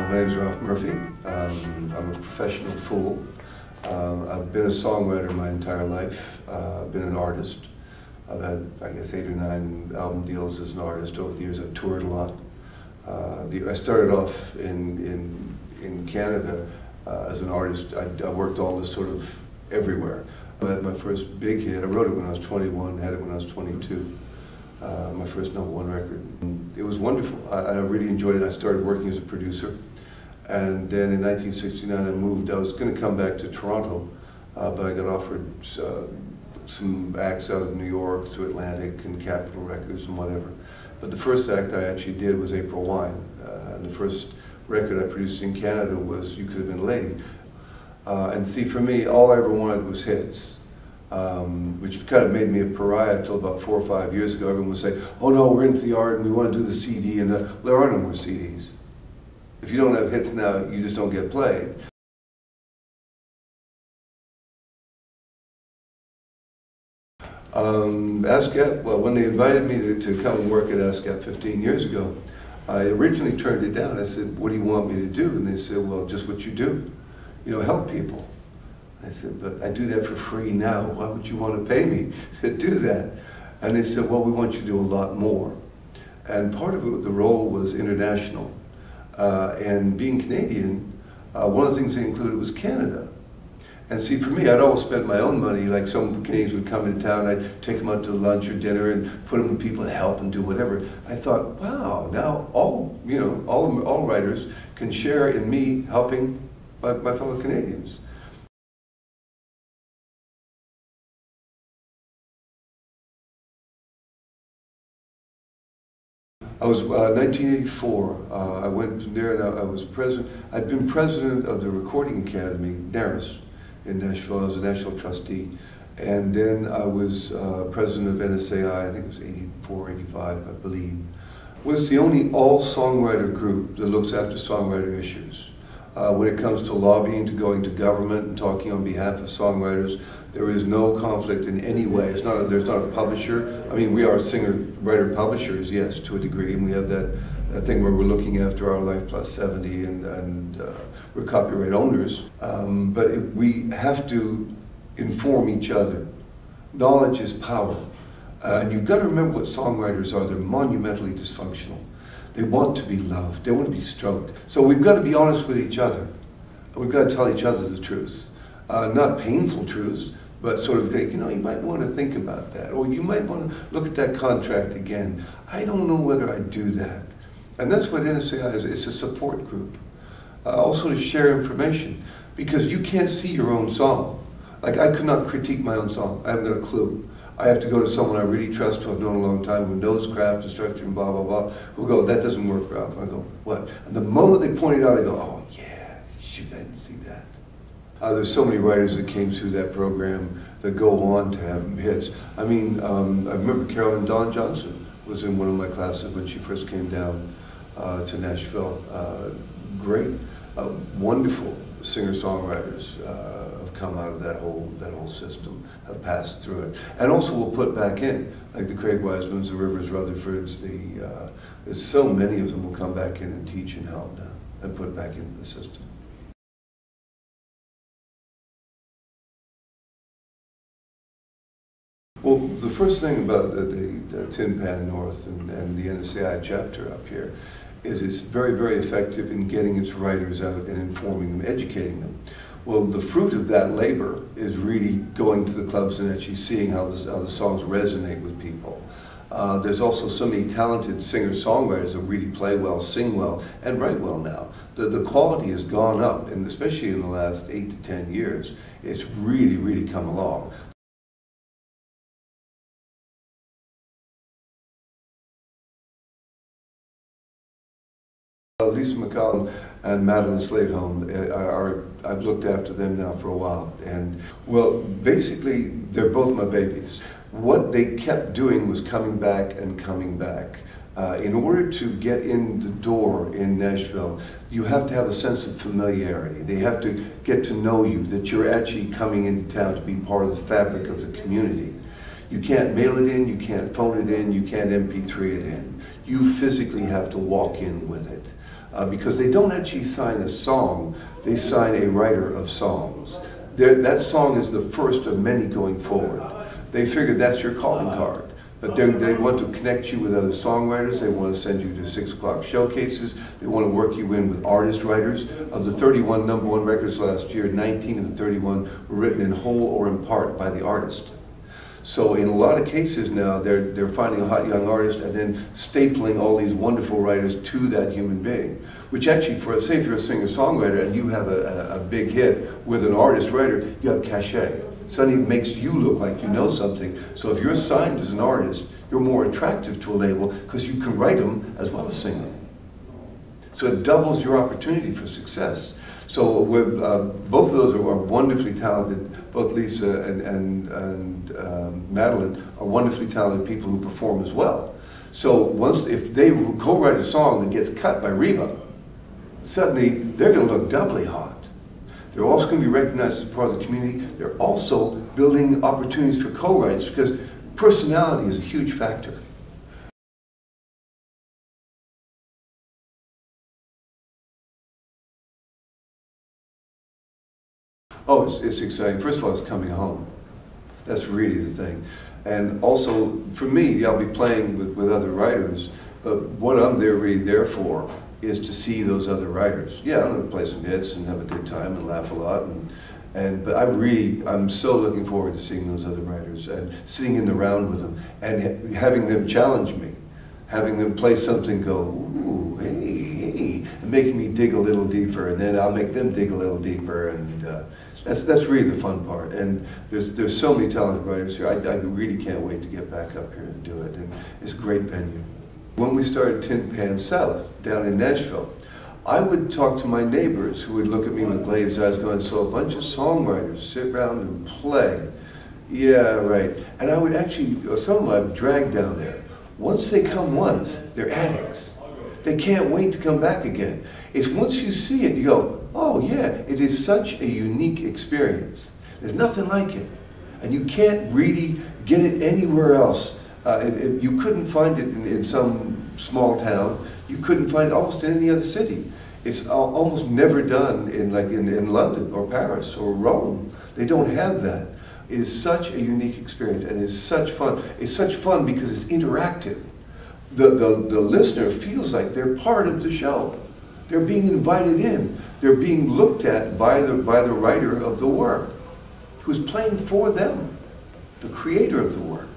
My name is Ralph Murphy. I'm a professional fool. I've been a songwriter my entire life. I've been an artist. I've had, I guess, 8 or 9 album deals as an artist over the years. I've toured a lot. I started off in Canada as an artist. I worked all this sort of everywhere. I had my first big hit. I wrote it when I was 21, had it when I was 22. My first #1 record. It was wonderful. I really enjoyed it. I started working as a producer. And then in 1969 I moved. I was going to come back to Toronto, but I got offered some acts out of New York through Atlantic and Capitol Records and whatever. But the first act I actually did was April Wine. And the first record I produced in Canada was You Could Have Been a Lady. And see, for me, all I ever wanted was hits. Which kind of made me a pariah until about 4 or 5 years ago. Everyone would say, oh no, we're into the art and we want to do the CD, and there are no more CDs. If you don't have hits now, you just don't get played. ASCAP, well, when they invited me to come and work at ASCAP 15 years ago, I originally turned it down. I said, what do you want me to do? And they said, well, just what you do. You know, help people. I said, but I do that for free now. Why would you want to pay me to do that? And they said, well, we want you to do a lot more. And part of it, the role was international. And being Canadian, one of the things they included was Canada. And see, for me, I'd always spend my own money. Like some Canadians would come into town, I'd take them out to lunch or dinner and put them with people to help and do whatever. I thought, wow, now all writers can share in me helping my fellow Canadians. I was 1984. I went from there and I was president. I'd been president of the Recording Academy, NARIS, in Nashville. I was a national trustee. And then I was president of NSAI, I think it was 84, 85, I believe. Was the only all-songwriter group that looks after songwriter issues. When it comes to lobbying, to going to government and talking on behalf of songwriters, there is no conflict in any way. There's not a publisher. I mean, we are singer-writer publishers, yes, to a degree, and we have that thing where we're looking after our Life Plus 70 and we're copyright owners. But we have to inform each other. Knowledge is power. And you've got to remember what songwriters are. They're monumentally dysfunctional. They want to be loved. They want to be stroked. So we've got to be honest with each other. We've got to tell each other the truth. Not painful truths, but sort of think, you know, you might want to think about that. Or you might want to look at that contract again. I don't know whether I'd do that. And that's what NSAI is. It's a support group. Also to share information. Because you can't see your own song. Like, I could not critique my own song. I haven't got a clue. I have to go to someone I really trust, who I've known a long time, who knows craft and structure and blah, blah, blah, who'll go, that doesn't work, Ralph. I go, what? And the moment they point it out, I go, oh yeah, shoot, I didn't see that. There's so many writers that came through that program that go on to have hits. I mean, I remember Carolyn Dawn Johnson was in one of my classes when she first came down to Nashville. Great, wonderful singer-songwriters have come out of that whole system, have passed through it, and also will put back in, like the Craig Wisemans, the Rivers Rutherfords. There's so many of them will come back in and teach and help now, and put back into the system. Well, the first thing about the Tin Pan North and the NSAI chapter up here is it's very, very effective in getting its writers out and informing them, educating them. Well, the fruit of that labor is really going to the clubs and actually seeing how the songs resonate with people. There's also so many talented singer-songwriters that really play well, sing well, and write well now. The quality has gone up, and especially in the last 8 to 10 years, it's really, really come along. Lisa McCallum and Madeline Sladeholm I've looked after them now for a while, and well, basically they're both my babies. What they kept doing was coming back and coming back. In order to get in the door in Nashville, you have to have a sense of familiarity. They have to get to know you, that you're actually coming into town to be part of the fabric of the community. You can't mail it in, you can't phone it in, you can't MP3 it in. You physically have to walk in with it. because they don't actually sign a song, they sign a writer of songs. That song is the first of many going forward. They figure that's your calling card. But they want to connect you with other songwriters. They want to send you to 6 o'clock showcases. They want to work you in with artist writers. Of the 31 #1 records last year, 19 of the 31 were written in whole or in part by the artist. So in a lot of cases now, they're finding a hot young artist and then stapling all these wonderful writers to that human being. Which actually, say if you're a singer-songwriter and you have a big hit with an artist-writer, you have cachet. Suddenly it makes you look like you know something. So if you're signed as an artist, you're more attractive to a label because you can write them as well as sing them. So it doubles your opportunity for success. So both of those are wonderfully talented. Both Lisa and Madeline are wonderfully talented people who perform as well. So if they co-write a song that gets cut by Reba, suddenly they're going to look doubly hot. They're also going to be recognized as part of the community. They're also building opportunities for co-writes because personality is a huge factor. Oh, it's exciting. First of all, it's coming home. That's really the thing. And also, for me, I'll be playing with other writers, but what I'm really there for is to see those other writers. Yeah, I'm going to play some hits and have a good time and laugh a lot, but I'm so looking forward to seeing those other writers and sitting in the round with them and having them challenge me, having them play something, go, ooh, hey, and making me dig a little deeper, and then I'll make them dig a little deeper, and that's really the fun part. And there's so many talented writers here. I really can't wait to get back up here and do it, and it's a great venue. When we started Tin Pan South down in Nashville, I would talk to my neighbors who would look at me with glazed eyes going, so a bunch of songwriters sit around and play. Yeah, right. And I would actually, some of them I've dragged down there. Once they come once, they're addicts. They can't wait to come back again. It's once you see it, you go, oh yeah, it is such a unique experience. There's nothing like it. And you can't really get it anywhere else. You couldn't find it in some small town. You couldn't find it almost in any other city. It's almost never done in London or Paris or Rome. They don't have that. It is such a unique experience and it's such fun. It's such fun because it's interactive. The listener feels like they're part of the show. They're being invited in. They're being looked at by the writer of the work, who's playing for them, the creator of the work.